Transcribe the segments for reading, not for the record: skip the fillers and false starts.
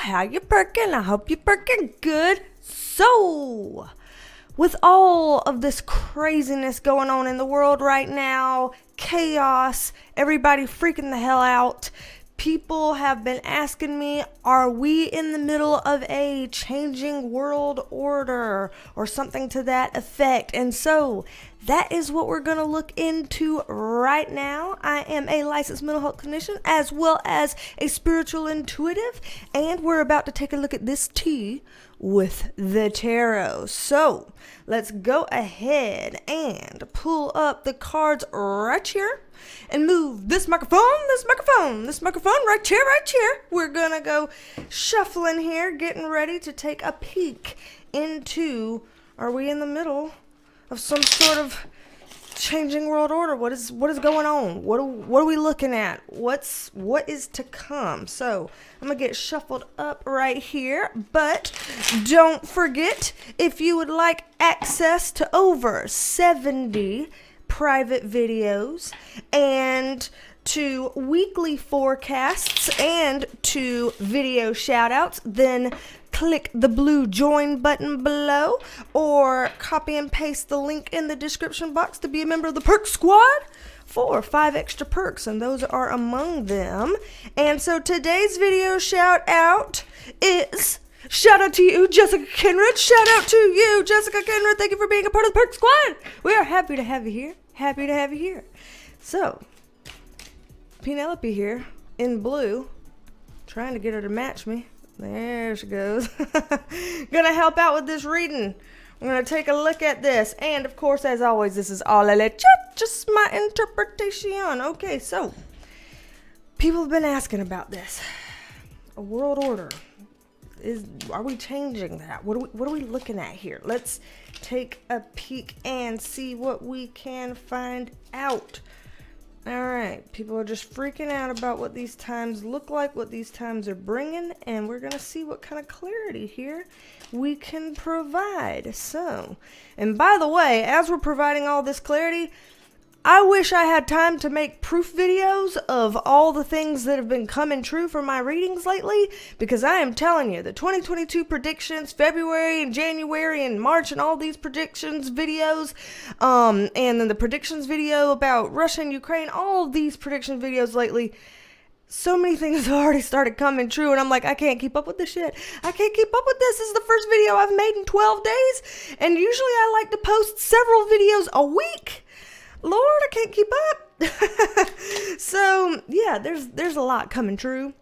How you perking? I hope you're perking good. So, with all of this craziness going on in the world right now, chaos, everybody freaking the hell out, people have been asking me, are we in the middle of a changing world order or something to that effect? And so that is what we're going to look into right now. I am a licensed mental health clinician as well as a spiritual intuitive, and we're about to take a look at this tea with the tarot. So let's go ahead and pull up the cards right here and move this microphone right here. We're gonna go shuffling here, getting ready to take a peek into, are we in the middle of some sort of changing world order? What is going on? What are we looking at? What is to come? So I'm gonna get shuffled up right here, but don't forget, if you would like access to over 70 private videos and to weekly forecasts and to video shout outs, then click the blue join button below or copy and paste the link in the description box to be a member of the Perk Squad for 5 extra perks, and those are among them. And so today's video shout out is shout out to you, Jessica Kenred. Shout out to you, Jessica Kenred. Thank you for being a part of the Perk Squad. We are happy to have you here. Happy to have you here. So, Penelope here in blue, trying to get her to match me. There she goes. Gonna help out with this reading. I'm gonna take a look at this. And of course, as always, this is all a legit, just my interpretation. Okay, so people have been asking about this. A world order. Are we changing that? What are we looking at here? Let's take a peek and see what we can find out. All right, people are just freaking out about what these times look like, what these times are bringing, and we're going to see what kind of clarity here we can provide. So, and by the way, as we're providing all this clarity, I wish I had time to make proof videos of all the things that have been coming true for my readings lately, because I am telling you, the 2022 predictions, February and January and March and all these predictions videos, and then the predictions video about Russia and Ukraine, all of these prediction videos lately, so many things have already started coming true, and I'm like, I can't keep up with this shit. I can't keep up with this. This is the first video I've made in 12 days, and usually I like to post several videos a week. Lord, I can't keep up. So, yeah, there's a lot coming true.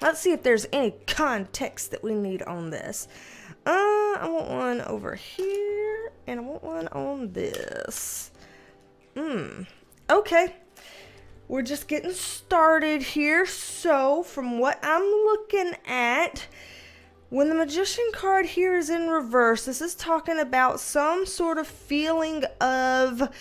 Let's see if there's any context that we need on this. I want one over here, and I want one on this. Okay. We're just getting started here. So, from what I'm looking at, when the Magician card here is in reverse, this is talking about some sort of feeling of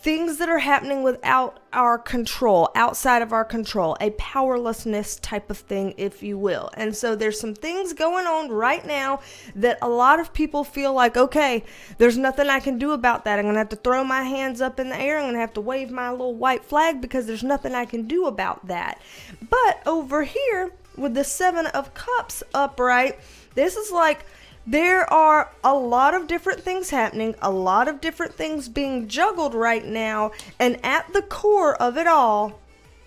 things that are happening without our control, outside of our control, a powerlessness type of thing, if you will. And so there's some things going on right now that a lot of people feel like, okay, there's nothing I can do about that. I'm going to have to throw my hands up in the air. I'm going to have to wave my little white flag because there's nothing I can do about that. But over here with the 7 of Cups upright, this is like, there are a lot of different things happening, a lot of different things being juggled right now, and at the core of it all,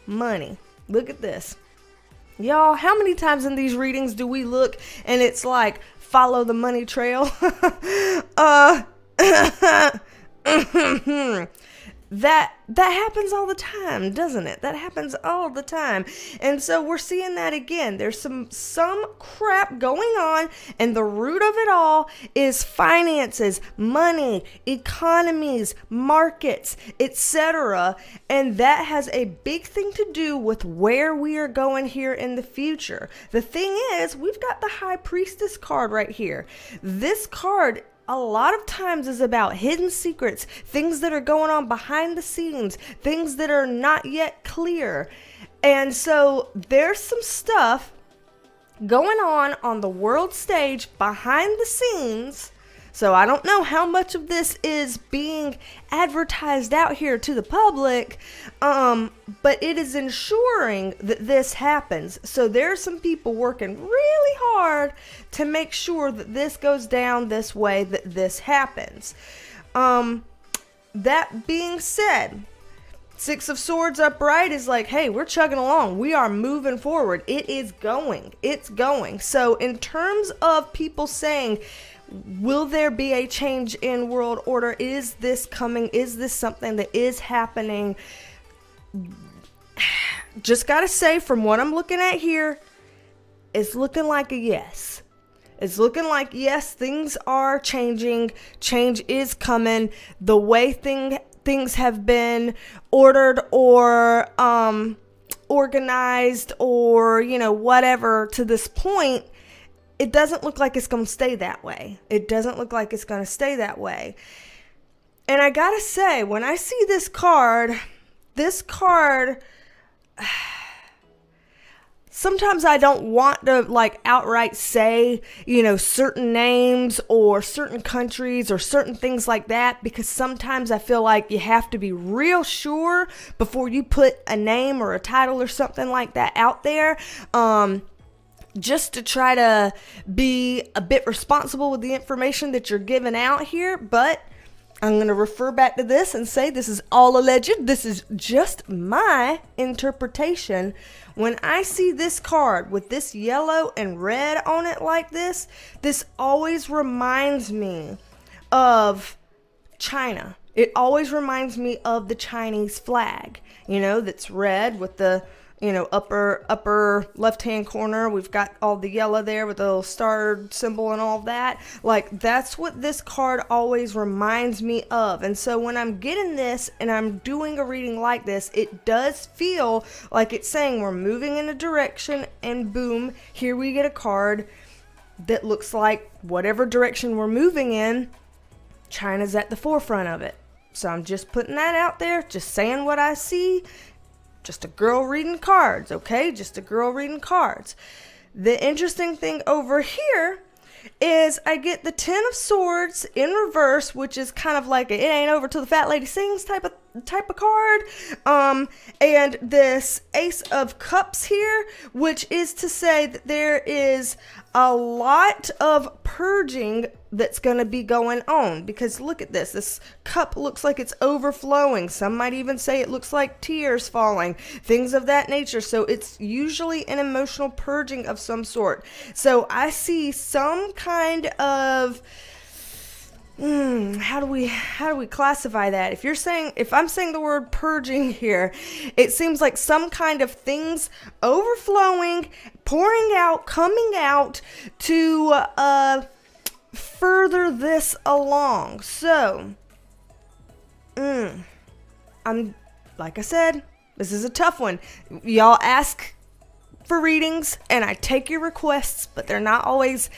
money. Look at this. Y'all, how many times in these readings do we look and it's like, follow the money trail? That happens all the time, doesn't it? That happens all the time. And so we're seeing that again. There's some crap going on, and the root of it all is finances, money, economies, markets, etc. And that has a big thing to do with where we are going here in the future. The thing is, we've got the High Priestess card right here. This card a lot of times is about hidden secrets, things that are going on behind the scenes, things that are not yet clear. And so there's some stuff going on the world stage behind the scenes So I don't know how much of this is being advertised out here to the public, but it is ensuring that this happens. So there are some people working really hard to make sure that this goes down this way, that this happens. That being said, Six of Swords upright is like, hey, we're chugging along. We are moving forward. It is going. It's going. So in terms of people saying, will there be a change in world order? Is this coming? Is this something that is happening? Just got to say, from what I'm looking at here, it's looking like a yes. It's looking like, yes, things are changing. Change is coming. The way things have been ordered or organized or, whatever to this point, it doesn't look like it's going to stay that way. It doesn't look like it's going to stay that way. And I got to say, when I see this card, sometimes I don't want to outright say, certain names or certain countries or certain things like that, because sometimes I feel like you have to be real sure before you put a name or a title or something like that out there, just to try to be a bit responsible with the information that you're giving out here. But I'm going to refer back to this and say this is all alleged. This is just my interpretation. When I see this card with this yellow and red on it like this always reminds me of China. It always reminds me of the Chinese flag, that's red with the, upper left-hand corner. We've got all the yellow there with the little star symbol and all that. That's what this card always reminds me of. And so when I'm getting this and I'm doing a reading like this, it does feel like it's saying we're moving in a direction, and boom, here we get a card that looks like whatever direction we're moving in, China's at the forefront of it. So I'm just putting that out there, just saying what I see. Just a girl reading cards, okay? Just a girl reading cards. The interesting thing over here is I get the Ten of Swords in reverse, which is kind of like a, it ain't over till the fat lady sings type of card. And this Ace of Cups here, which is to say that there is a lot of purging that's going to be going on, because look at this. This cup looks like it's overflowing. Some might even say it looks like tears falling, things of that nature. So it's usually an emotional purging of some sort. So I see some kind of how do we classify that? If I'm saying the word purging here, it seems like some kind of things overflowing, pouring out, coming out to further this along. So I'm like I said, this is a tough one. Y'all ask for readings and I take your requests, but they're not always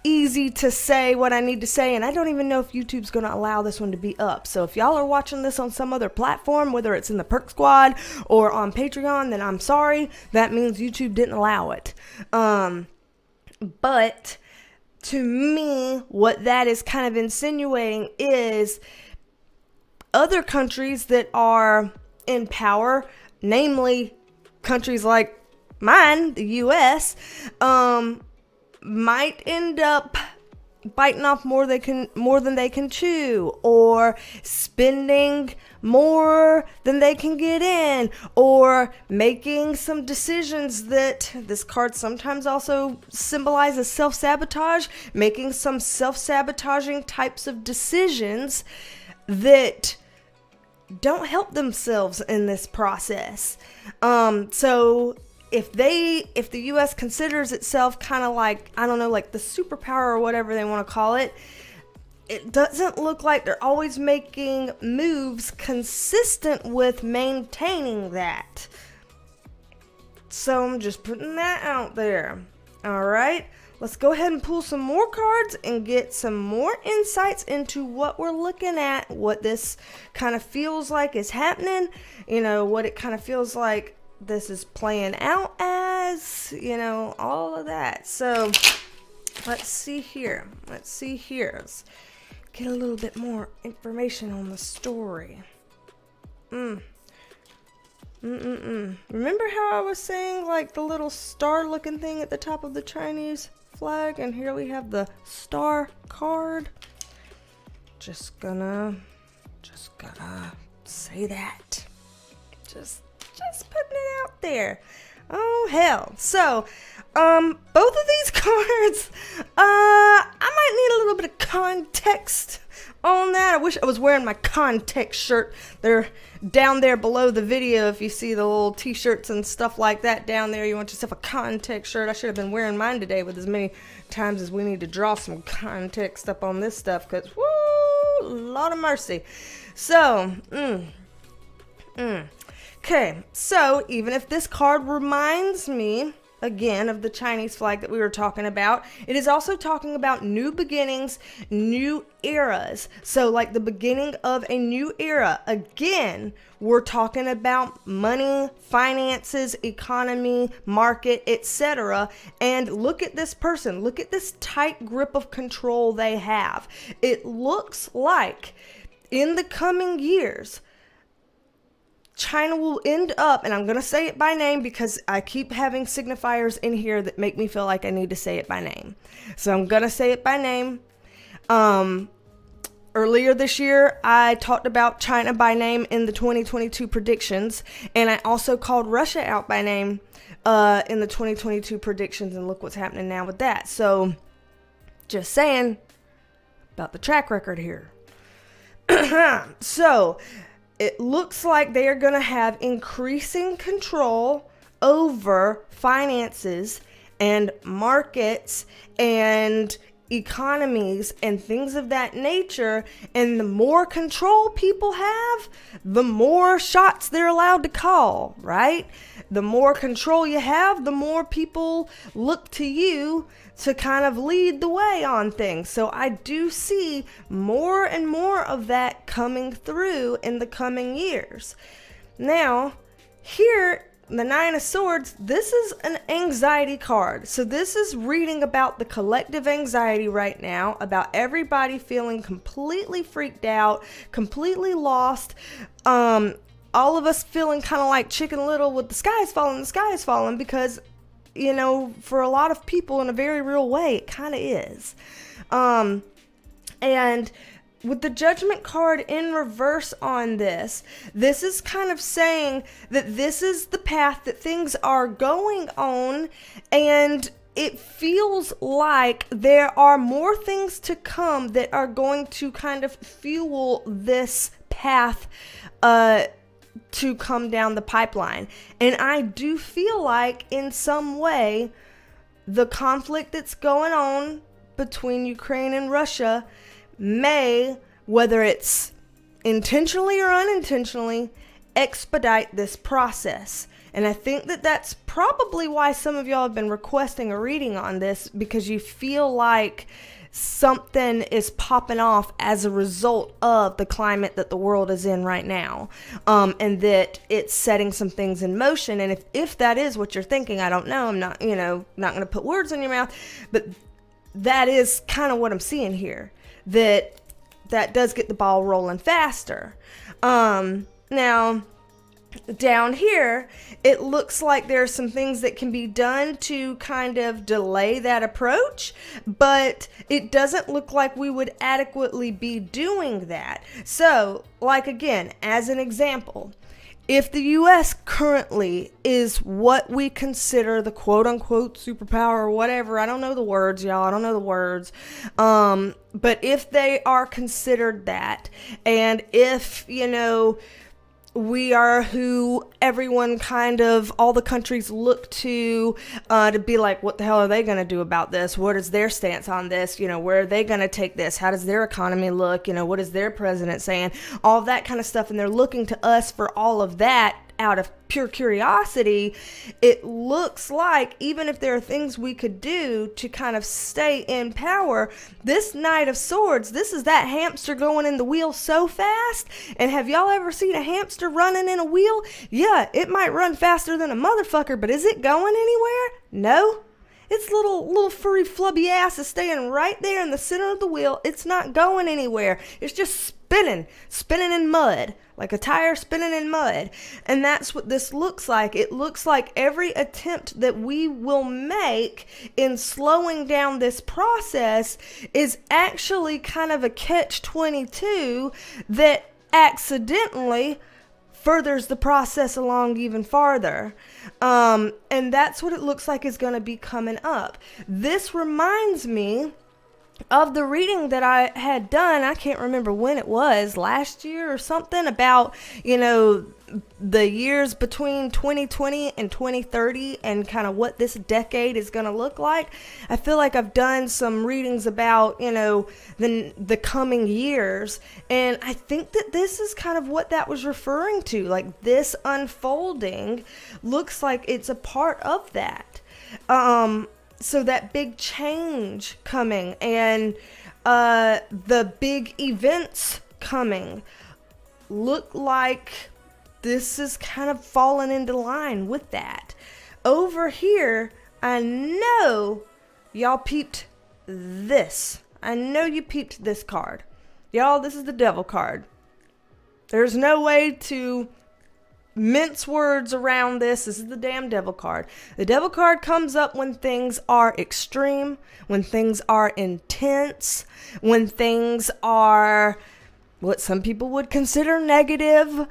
easy to say what I need to say, and I don't even know if YouTube's going to allow this one to be up. So if y'all are watching this on some other platform, whether it's in the Perk Squad or on Patreon, then I'm sorry. That means YouTube didn't allow it. But to me, what that is kind of insinuating is other countries that are in power, namely countries like mine, the US, might end up biting off more than they can chew, or spending more than they can get in, or making some decisions that this card sometimes also symbolizes self-sabotage, making some self-sabotaging types of decisions that don't help themselves in this process. So if the U.S. considers itself kind of like, I don't know, like the superpower or whatever they want to call it, it doesn't look like they're always making moves consistent with maintaining that. So I'm just putting that out there. All right, let's go ahead and pull some more cards and get some more insights into what we're looking at, what this kind of feels like is happening, what it kind of feels like this is playing out as, all of that. So Let's see here. Let's get a little bit more information on the story. Remember how I was saying, like, the little star-looking thing at the top of the Chinese flag? And here we have the star card. Just gonna say that. Just putting it out there. Oh, hell. So, both of these cards, I might need a little bit of context on that. I wish I was wearing my context shirt. They're down there below the video. If you see the little t-shirts and stuff like that down there, you want yourself a context shirt. I should have been wearing mine today with as many times as we need to draw some context up on this stuff, because, woo, Lord of mercy. So, okay, so even if this card reminds me, again, of the Chinese flag that we were talking about, it is also talking about new beginnings, new eras. So like the beginning of a new era. Again, we're talking about money, finances, economy, market, etc. And look at this person. Look at this tight grip of control they have. It looks like in the coming years, China will end up, and I'm going to say it by name because I keep having signifiers in here that make me feel like I need to say it by name. So I'm going to say it by name. Earlier this year, I talked about China by name in the 2022 predictions, and I also called Russia out by name in the 2022 predictions, and look what's happening now with that. So just saying about the track record here. So it looks like they are going to have increasing control over finances and markets and economies and things of that nature. And the more control people have, the more shots they're allowed to call, right? The more control you have, the more people look to you to kind of lead the way on things. So I do see more and more of that coming through in the coming years. Now, here, the Nine of Swords, this is an anxiety card. So this is reading about the collective anxiety right now, about everybody feeling completely freaked out, completely lost, all of us feeling kind of like Chicken Little with the sky is falling, because, you know, for a lot of people in a very real way, it kind of is. And with the Judgment card in reverse on this is kind of saying that this is the path that things are going on, and it feels like there are more things to come that are going to kind of fuel this path to come down the pipeline. And I do feel like in some way the conflict that's going on between Ukraine and Russia may, whether it's intentionally or unintentionally, expedite this process. And I think that that's probably why some of y'all have been requesting a reading on this, because you feel like something is popping off as a result of the climate that the world is in right now, and that it's setting some things in motion. And if that is what you're thinking, I don't know, I'm not going to put words in your mouth, but that is kind of what I'm seeing here, that does get the ball rolling faster. Now, down here, it looks like there are some things that can be done to kind of delay that approach, but it doesn't look like we would adequately be doing that. So, like again, as an example, if the U.S. currently is what we consider the quote-unquote superpower or whatever, I don't know the words, y'all, I don't know the words, but if they are considered that, and if, you know, we are who everyone kind of, all the countries look to be like, what the hell are they going to do about this? What is their stance on this? You know, where are they going to take this? How does their economy look? You know, what is their president saying? All of that kind of stuff. And they're looking to us for all of that out of pure curiosity. It looks like even if there are things we could do to kind of stay in power, this Knight of Swords, this is that hamster going in the wheel so fast. And have y'all ever seen a hamster running in a wheel? Yeah, it might run faster than a motherfucker, but is it going anywhere? No. Its little furry flubby ass is staying right there in the center of the wheel. It's not going anywhere. It's just spinning in mud, like a tire spinning in mud. And that's what this looks like. It looks like every attempt that we will make in slowing down this process is actually kind of a catch-22 that accidentally furthers the process along even farther. And that's what it looks like is going to be coming up. This reminds me of the reading that I had done. I can't remember when it was, last year or something, about, the years between 2020 and 2030 and kind of what this decade is going to look like. I feel like I've done some readings about, the coming years, and I think that this is kind of what that was referring to. Like, this unfolding looks like it's a part of that. So that big change coming and the big events coming look like this is kind of falling into line with that. Over here, I know y'all peeped this. I know you peeped this card. Y'all, this is the Devil card. There's no way to mince words around this. This is the damn Devil card. The Devil card comes up when things are extreme, when things are intense, when things are what some people would consider negative,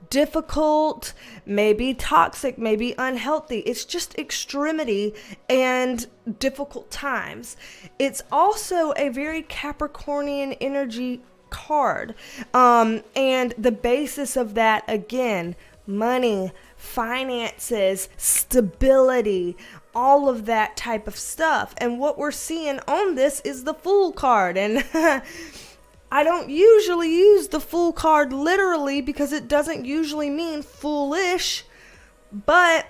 difficult, maybe toxic, maybe unhealthy. It's just extremity and difficult times. It's also a very Capricornian energy card. And the basis of that, again, money, finances, stability, all of that type of stuff. And what we're seeing on this is the Fool card. And I don't usually use the Fool card literally because it doesn't usually mean foolish, but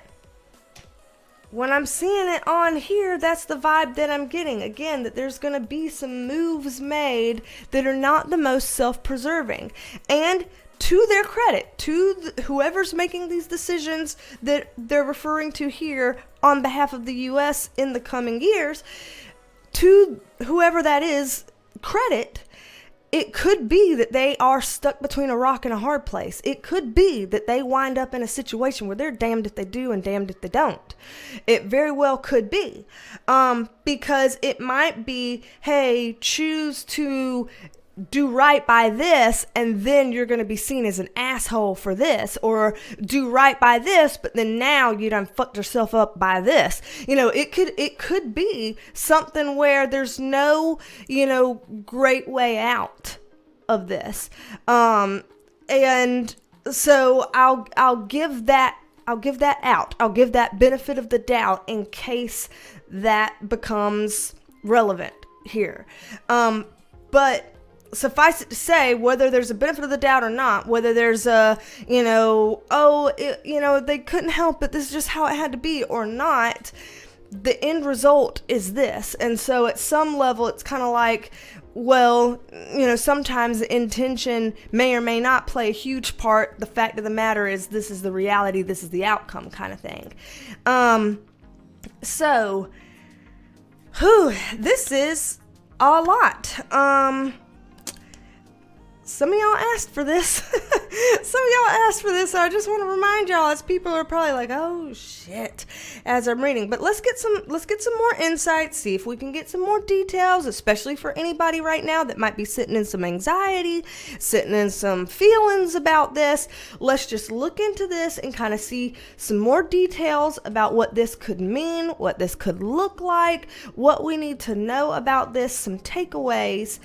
when I'm seeing it on here, that's the vibe that I'm getting. Again, that there's going to be some moves made that are not the most self-preserving. And to their credit, to whoever's making these decisions that they're referring to here on behalf of the U.S. in the coming years, to whoever that is, credit. It could be that they are stuck between a rock and a hard place. It could be that they wind up in a situation where they're damned if they do and damned if they don't. It very well could be. Because it might be, hey, choose to do right by this, and then you're going to be seen as an asshole for this, or do right by this, but then now you done fucked yourself up by this. It could be something where there's no, great way out of this. And so I'll give that out. I'll give that benefit of the doubt in case that becomes relevant here. But suffice it to say, whether there's a benefit of the doubt or not, whether there's a, they couldn't help it, this is just how it had to be or not, the end result is this. And so at some level, it's kind of like, well, sometimes the intention may or may not play a huge part. The fact of the matter is, this is the reality, this is the outcome kind of thing. This is a lot. Some of y'all asked for this. So I just want to remind y'all, as people are probably like, oh shit, as I'm reading. But let's get some more insight, see if we can get some more details, especially for anybody right now that might be sitting in some anxiety, sitting in some feelings about this. Let's just look into this and kind of see some more details about what this could mean, what this could look like, what we need to know about this, some takeaways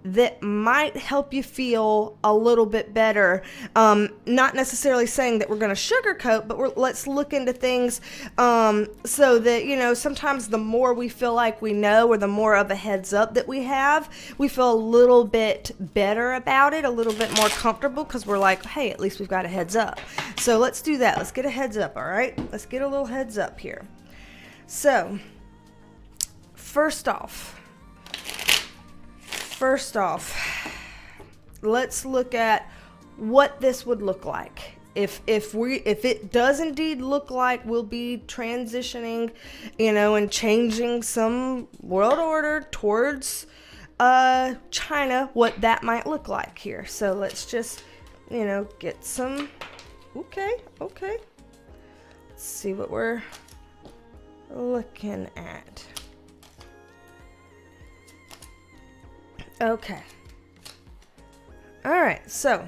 that might help you feel a little bit better. Not necessarily saying that we're going to sugarcoat, but let's look into things so that, sometimes the more we feel like we know, or the more of a heads up that we have, we feel a little bit better about it, a little bit more comfortable, because we're like, hey, at least we've got a heads up. So let's do that. Let's get a heads up, all right? Let's get a little heads up here. So, first off, let's look at what this would look like if it does indeed look like we'll be transitioning, and changing some world order towards China, what that might look like here. So let's just, get some. Okay. Let's see what we're looking at. Okay. All right, so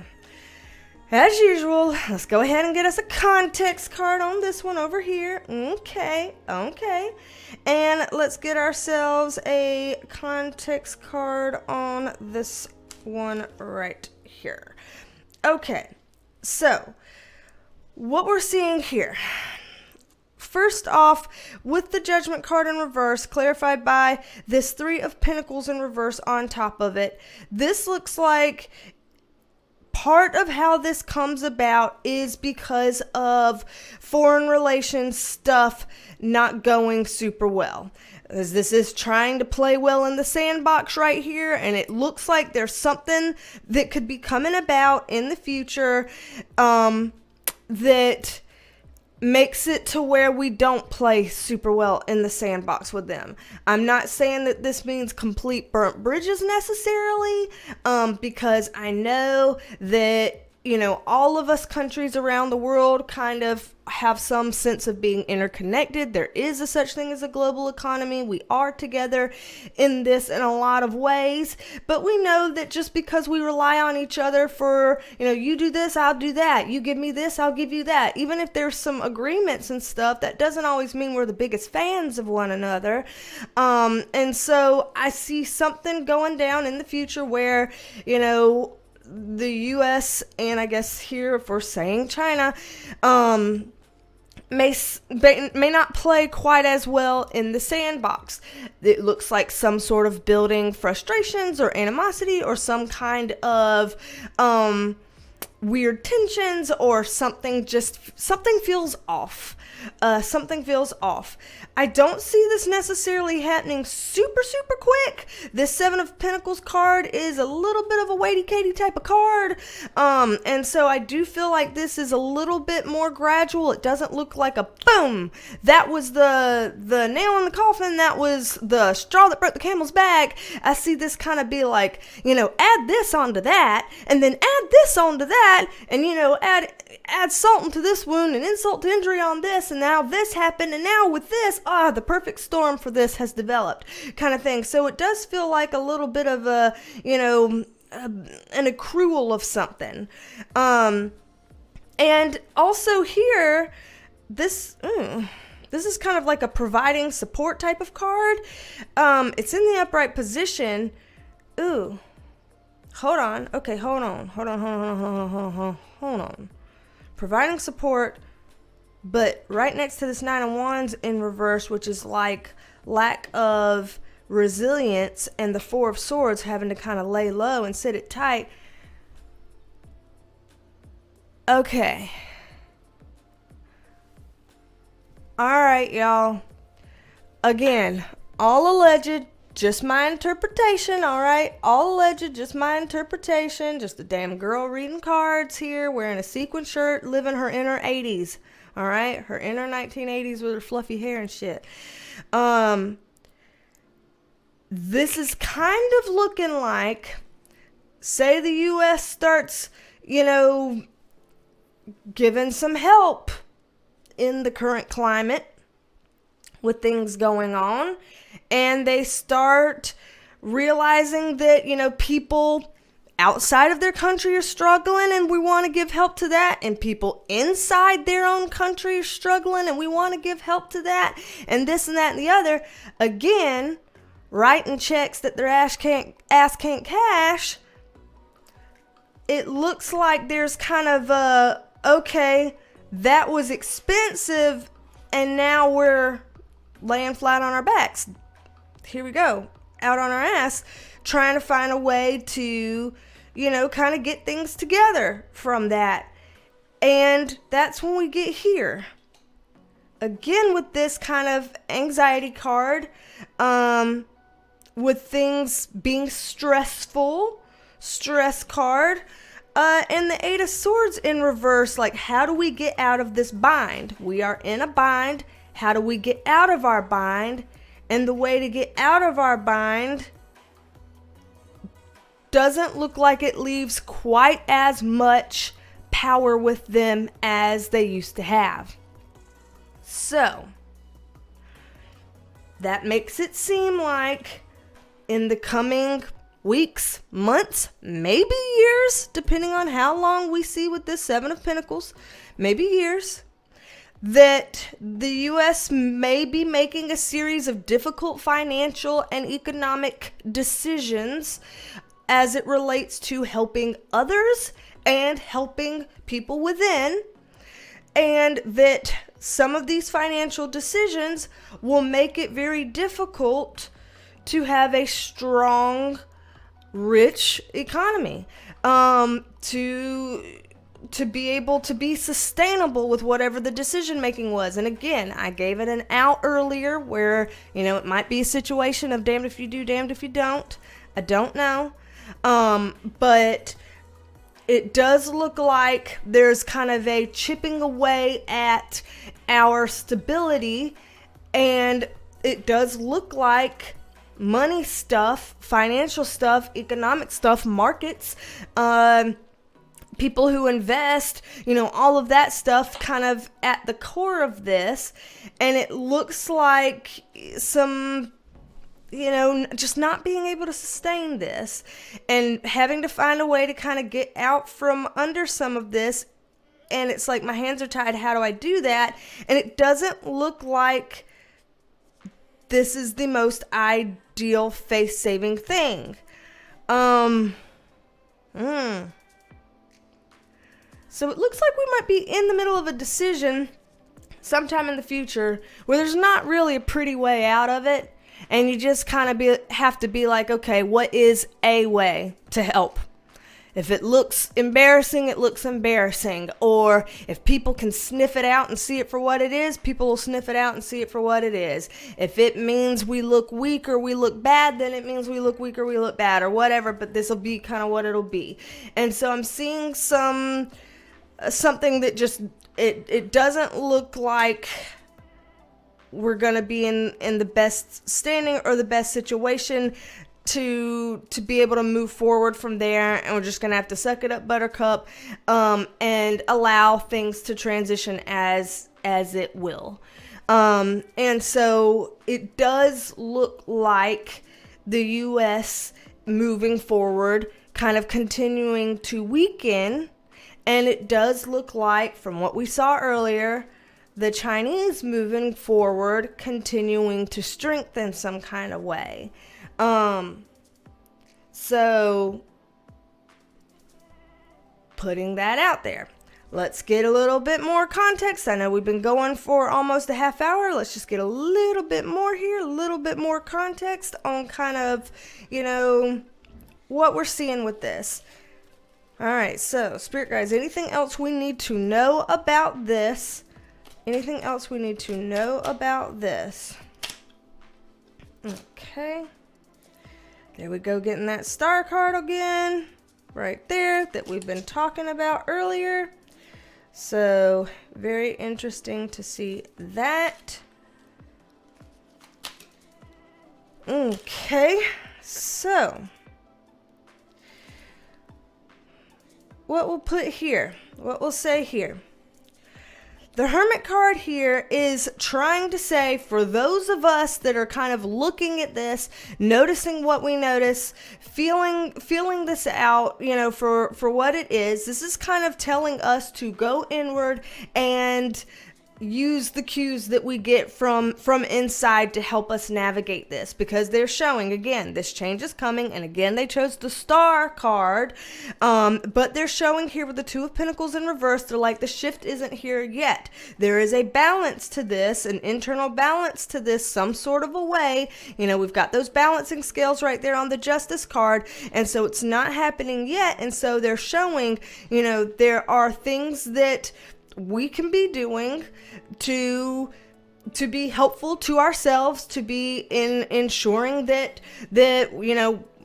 as usual, let's go ahead and get us a context card on this one over here. Okay. And let's get ourselves a context card on this one right here. Okay, so what we're seeing here. First off, with the Judgment card in reverse, clarified by this Three of Pentacles in reverse on top of it, this looks like part of how this comes about is because of foreign relations stuff not going super well. As this is trying to play well in the sandbox right here, and it looks like there's something that could be coming about in the future that makes it to where we don't play super well in the sandbox with them. I'm not saying that this means complete burnt bridges necessarily, because I know that, all of us countries around the world kind of have some sense of being interconnected. There is a such thing as a global economy. We are together in this in a lot of ways, but we know that just because we rely on each other for, you do this, I'll do that. You give me this, I'll give you that. Even if there's some agreements and stuff, that doesn't always mean we're the biggest fans of one another. And so I see something going down in the future where, the U.S. and I guess here if we're saying China, may not play quite as well in the sandbox. It looks like some sort of building frustrations or animosity or some kind of weird tensions or something feels off. Something feels off. I don't see this necessarily happening super quick. This Seven of Pentacles card is a little bit of a waity-katy type of card. And so I do feel like this is a little bit more gradual. It doesn't look like a boom. That was the nail in the coffin. That was the straw that broke the camel's back. I see this kind of be like, add this onto that, and then add this onto that, and add salt into this wound and insult to injury on this, and now this happened, and now with this, the perfect storm for this has developed, kind of thing. So it does feel like a little bit of a, an accrual of something. And also here, this is kind of like a providing support type of card. It's in the upright position. Ooh. Hold on. Okay, hold on. Providing support, but right next to this Nine of Wands in reverse, which is like lack of resilience, and the Four of Swords having to kind of lay low and sit it tight. Okay. All right, y'all. Again, all alleged. Just my interpretation, all right? All alleged, just my interpretation. Just a damn girl reading cards here, wearing a sequin shirt, living her inner 80s, all right? Her inner 1980s with her fluffy hair and shit. This is kind of looking like, say the U.S. starts, giving some help in the current climate with things going on, and they start realizing that, people outside of their country are struggling and we want to give help to that, and people inside their own country are struggling and we want to give help to that, and this and that and the other. Again, writing checks that their ass can't cash. It looks like there's kind of okay, that was expensive, and now we're laying flat on our backs. Here we go, out on our ass, trying to find a way to, kind of get things together from that. And that's when we get here. Again, with this kind of anxiety card, with things being stressful, stress card, And the Eight of Swords in reverse, like, how do we get out of this bind? We are in a bind. How do we get out of our bind? And the way to get out of our bind doesn't look like it leaves quite as much power with them as they used to have. So, that makes it seem like in the coming weeks, months, maybe years, depending on how long we see with this Seven of Pentacles, maybe years, that the U.S. may be making a series of difficult financial and economic decisions as it relates to helping others and helping people within, and that some of these financial decisions will make it very difficult to have a strong, rich economy, to be able to be sustainable with whatever the decision making was. And again, I gave it an out earlier where, it might be a situation of damned if you do, damned if you don't. I don't know. But it does look like there's kind of a chipping away at our stability, and it does look like money stuff, financial stuff, economic stuff, markets, people who invest, all of that stuff kind of at the core of this. And it looks like some, just not being able to sustain this and having to find a way to kind of get out from under some of this. And it's like, my hands are tied. How do I do that? And it doesn't look like this is the most ideal face-saving thing. So it looks like we might be in the middle of a decision sometime in the future where there's not really a pretty way out of it. And you just kind of have to be like, okay, what is a way to help? If it looks embarrassing, it looks embarrassing. Or if people can sniff it out and see it for what it is, people will sniff it out and see it for what it is. If it means we look weak or we look bad, then it means we look weak or we look bad or whatever. But this will be kind of what it'll be. And so I'm seeing something that just, it doesn't look like we're going to be in the best standing or the best situation to be able to move forward from there. And we're just going to have to suck it up, buttercup, and allow things to transition as it will. And so it does look like the U.S. moving forward, kind of continuing to weaken. And it does look like, from what we saw earlier, the Chinese moving forward, continuing to strengthen some kind of way. So putting that out there. Let's get a little bit more context. I know we've been going for almost a half hour. Let's just get a little bit more here, a little bit more context on kind of, what we're seeing with this. All right, so Spirit Guides, anything else we need to know about this? Anything else we need to know about this? Okay. There we go, getting that star card again. Right there, that we've been talking about earlier. So, very interesting to see that. Okay, so what we'll put here, what we'll say here. The Hermit card here is trying to say, for those of us that are kind of looking at this, noticing what we notice, feeling this out, for what it is, this is kind of telling us to go inward and use the cues that we get from inside to help us navigate this, because they're showing, again, this change is coming, and again, they chose the Star card, but they're showing here with the Two of Pentacles in reverse, they're like, the shift isn't here yet. There is a balance to this, an internal balance to this, some sort of a way. We've got those balancing scales right there on the Justice card, and so it's not happening yet, and so they're showing, there are things that we can be doing to be helpful to ourselves, to be in ensuring that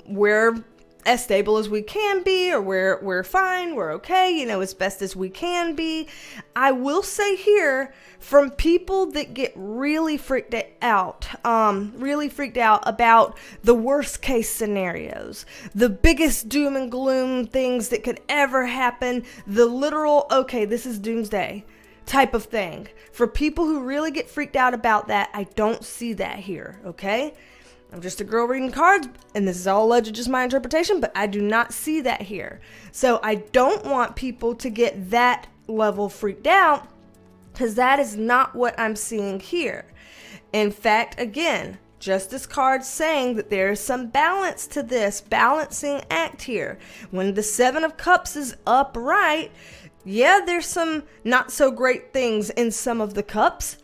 we're as stable as we can be, or we're fine, we're okay, as best as we can be. I will say here, from people that get really freaked out about the worst case scenarios, the biggest doom and gloom things that could ever happen, the literal, okay, this is doomsday type of thing. For people who really get freaked out about that, I don't see that here, okay? I'm just a girl reading cards, and this is all alleged, just my interpretation, but I do not see that here. So I don't want people to get that level freaked out, because that is not what I'm seeing here. In fact, again, Justice cards saying that there is some balance to this balancing act here. When the Seven of Cups is upright, yeah, there's some not so great things in some of the cups,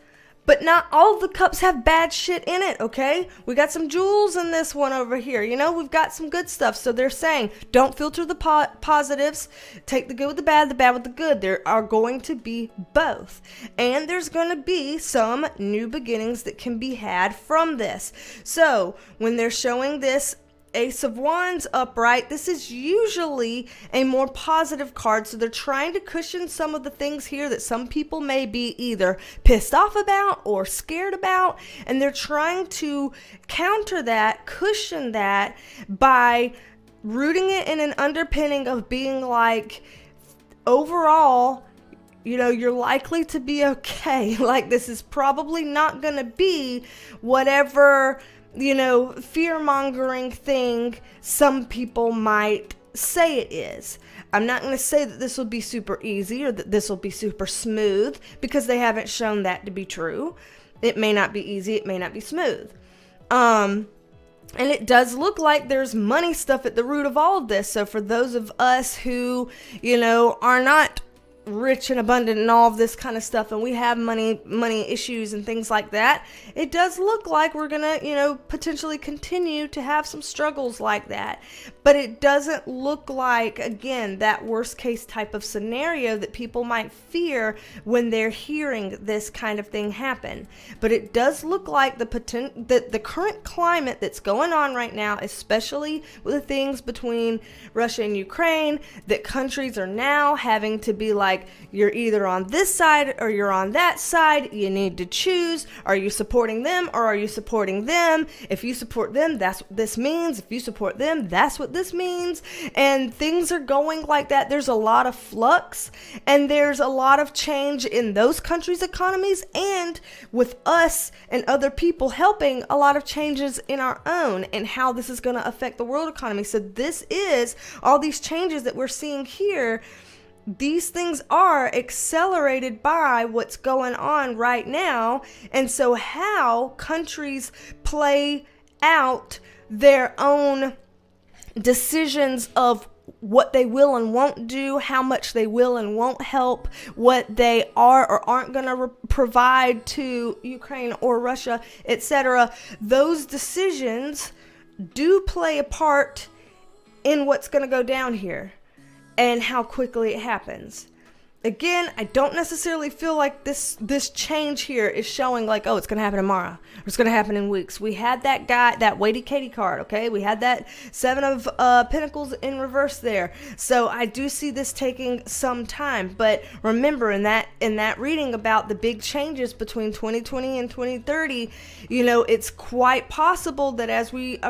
but not all the cups have bad shit in it, okay? We got some jewels in this one over here. We've got some good stuff. So they're saying, don't filter the positives. Take the good with the bad with the good. There are going to be both. And there's going to be some new beginnings that can be had from this. So when they're showing this Ace of Wands upright, this is usually a more positive card. So they're trying to cushion some of the things here that some people may be either pissed off about or scared about. And they're trying to counter that, cushion that by rooting it in an underpinning of being like, overall, you're likely to be okay. Like, this is probably not going to be whatever fear-mongering thing some people might say it is. I'm not going to say that this will be super easy or that this will be super smooth, because they haven't shown that to be true. It may not be easy, it may not be smooth. And it does look like there's money stuff at the root of all of this. So for those of us who, are not rich and abundant and all of this kind of stuff, and we have money issues and things like that, it does look like we're gonna potentially continue to have some struggles like that. But it doesn't look like, again, that worst case type of scenario that people might fear when they're hearing this kind of thing happen. But it does look like the current climate that's going on right now, especially with the things between Russia and Ukraine, that countries are now having to be like, you're either on this side or you're on that side. You need to choose. Are you supporting them or are you supporting them? If you support them, that's what this means. If you support them, that's what this means. And things are going like that. There's a lot of flux, and there's a lot of change in those countries' economies, and with us and other people helping, a lot of changes in our own and how this is going to affect the world economy. So this is all these changes that we're seeing here. These things are accelerated by what's going on right now. And so how countries play out their own decisions of what they will and won't do, how much they will and won't help, what they are or aren't going to provide to Ukraine or Russia, etc. Those decisions do play a part in what's going to go down here and how quickly it happens. Again, I don't necessarily feel like this change here is showing like, oh, it's going to happen tomorrow, or it's going to happen in weeks. We had that guy, that Waite Katie card, okay? We had that Seven of Pentacles in reverse there. So I do see this taking some time. But remember, in that reading about the big changes between 2020 and 2030, it's quite possible that as we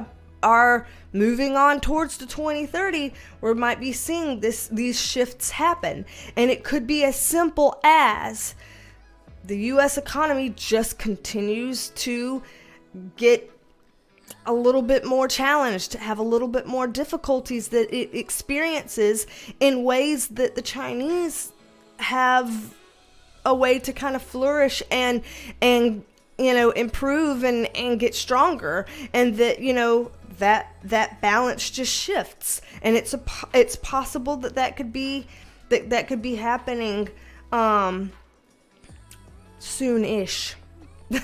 are moving on towards the 2030, we might be seeing these shifts happen. And it could be as simple as the U.S. economy just continues to get a little bit more challenged, have a little bit more difficulties that it experiences in ways that the Chinese have a way to kind of flourish and improve and get stronger, and that that balance just shifts, and it's possible that could be happening soon-ish.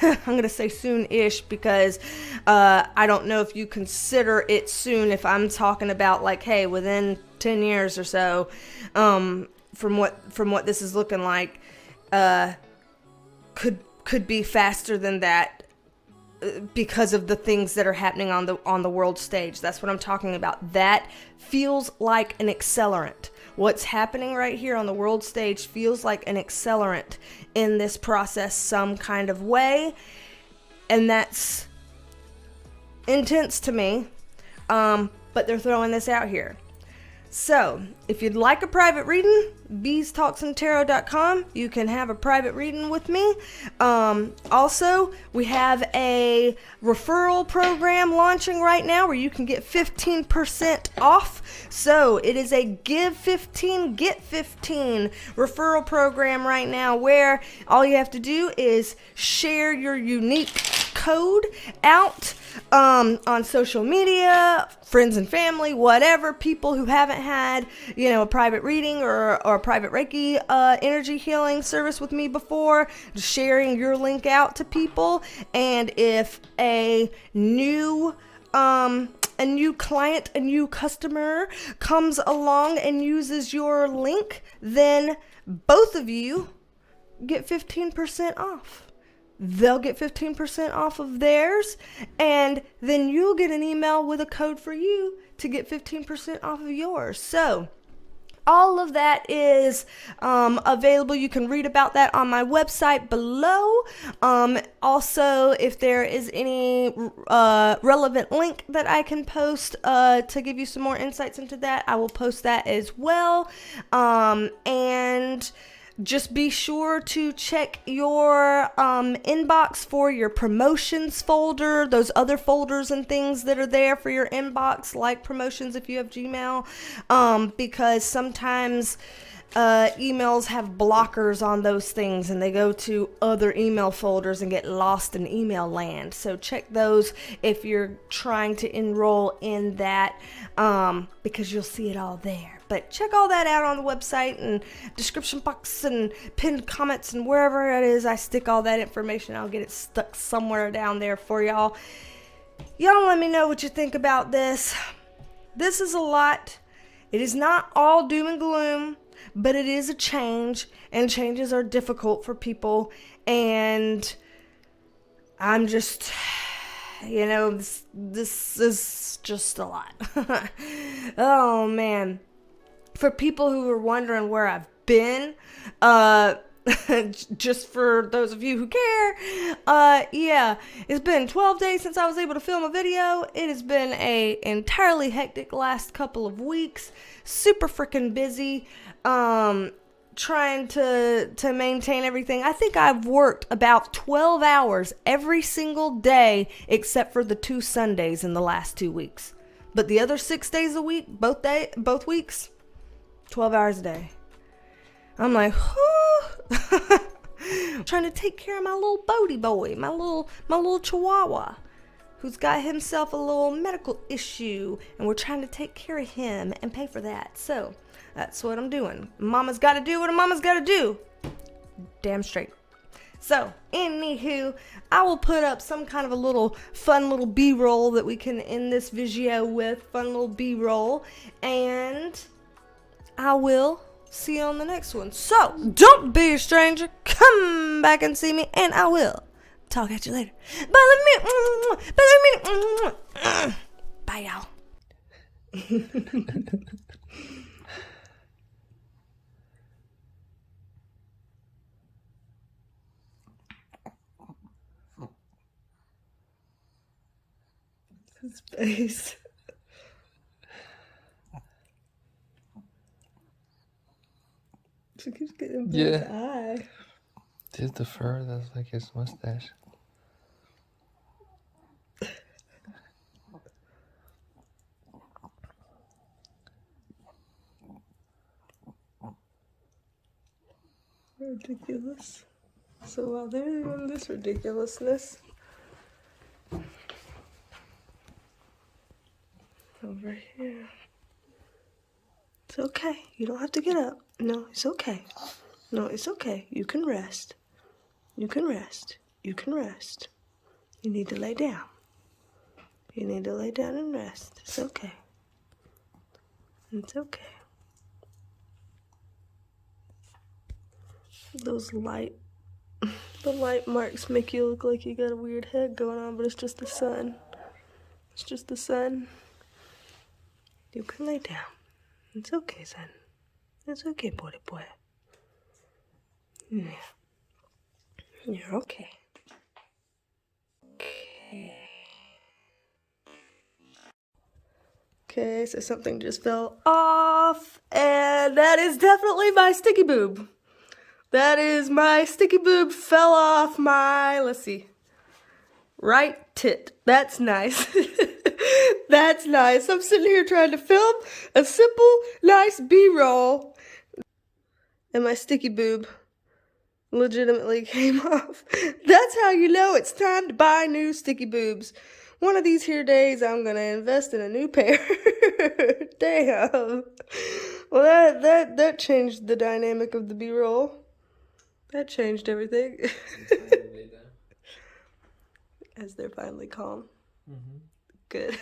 I'm gonna say soon-ish because I don't know if you consider it soon if I'm talking about like, hey, within 10 years or so, from what this is looking like, could be faster than that because of the things that are happening on the world stage. That's what I'm talking about. That feels like an accelerant. What's happening right here on the world stage feels like an accelerant in this process some kind of way. And that's intense to me. But they're throwing this out here. So, if you'd like a private reading, BeasTalksAndTarot.com. You can have a private reading with me. Also, we have a referral program launching right now where you can get 15% off. So, it is a give 15, get 15 referral program right now where all you have to do is share your unique code out on social media, friends and family, whatever, people who haven't had, a private reading or a private Reiki energy healing service with me before, just sharing your link out to people. And if a new client, a new customer comes along and uses your link, then both of you get 15% off. They'll get 15% off of theirs, and then you'll get an email with a code for you to get 15% off of yours. So all of that is available. You can read about that on my website below. Also, if there is any relevant link that I can post to give you some more insights into that, I will post that as well. And just be sure to check your inbox for your promotions folder, those other folders and things that are there for your inbox, like promotions if you have Gmail, because sometimes emails have blockers on those things and they go to other email folders and get lost in email land. So check those if you're trying to enroll in that, because you'll see it all there. But check all that out on the website and description box and pinned comments and wherever it is I stick all that information. I'll get it stuck somewhere down there for y'all. Y'all let me know what you think about this. This is a lot. It is not all doom and gloom, but it is a change, and changes are difficult for people. And I'm just, this is just a lot. Oh, man. For people who are wondering where I've been, just for those of you who care, it's been 12 days since I was able to film a video. It has been a entirely hectic last couple of weeks. Super freaking busy, trying to maintain everything. I think I've worked about 12 hours every single day except for the 2 Sundays in the last 2 weeks. But the other 6 days a week, both weeks, 12 hours a day. I'm like, trying to take care of my little Bodie boy, my little Chihuahua, who's got himself a little medical issue, and we're trying to take care of him and pay for that. So that's what I'm doing. Mama's got to do what a mama's got to do. Damn straight. So, anywho, I will put up some kind of a little fun little B-roll that we can end this video with. Fun little B-roll. And I will see you on the next one. So, don't be a stranger. Come back and see me, and I will talk at you later. Bye, y'all. His face. She keeps getting his eye. This is the fur, that's like his mustache. Ridiculous. So while they're doing this ridiculousness, over here. It's okay. You don't have to get up. No, it's okay. No, it's okay. You can rest. You can rest. You can rest. You need to lay down. You need to lay down and rest. It's okay. It's okay. Those light The light marks make you look like you got a weird head going on, but it's just the sun. It's just the sun. You can lay down. It's okay, son. It's okay, boy. Yeah. You're okay. Okay, so something just fell off, and that is definitely my sticky boob. That is my sticky boob fell off my, let's see, right tit. That's nice. That's nice. I'm sitting here trying to film a simple, nice B-roll, and my sticky boob legitimately came off. That's how you know it's time to buy new sticky boobs. One of these here days, I'm gonna invest in a new pair. Damn. Well, that changed the dynamic of the B-roll. That changed everything. As they're finally calm. Mm-hmm. Good.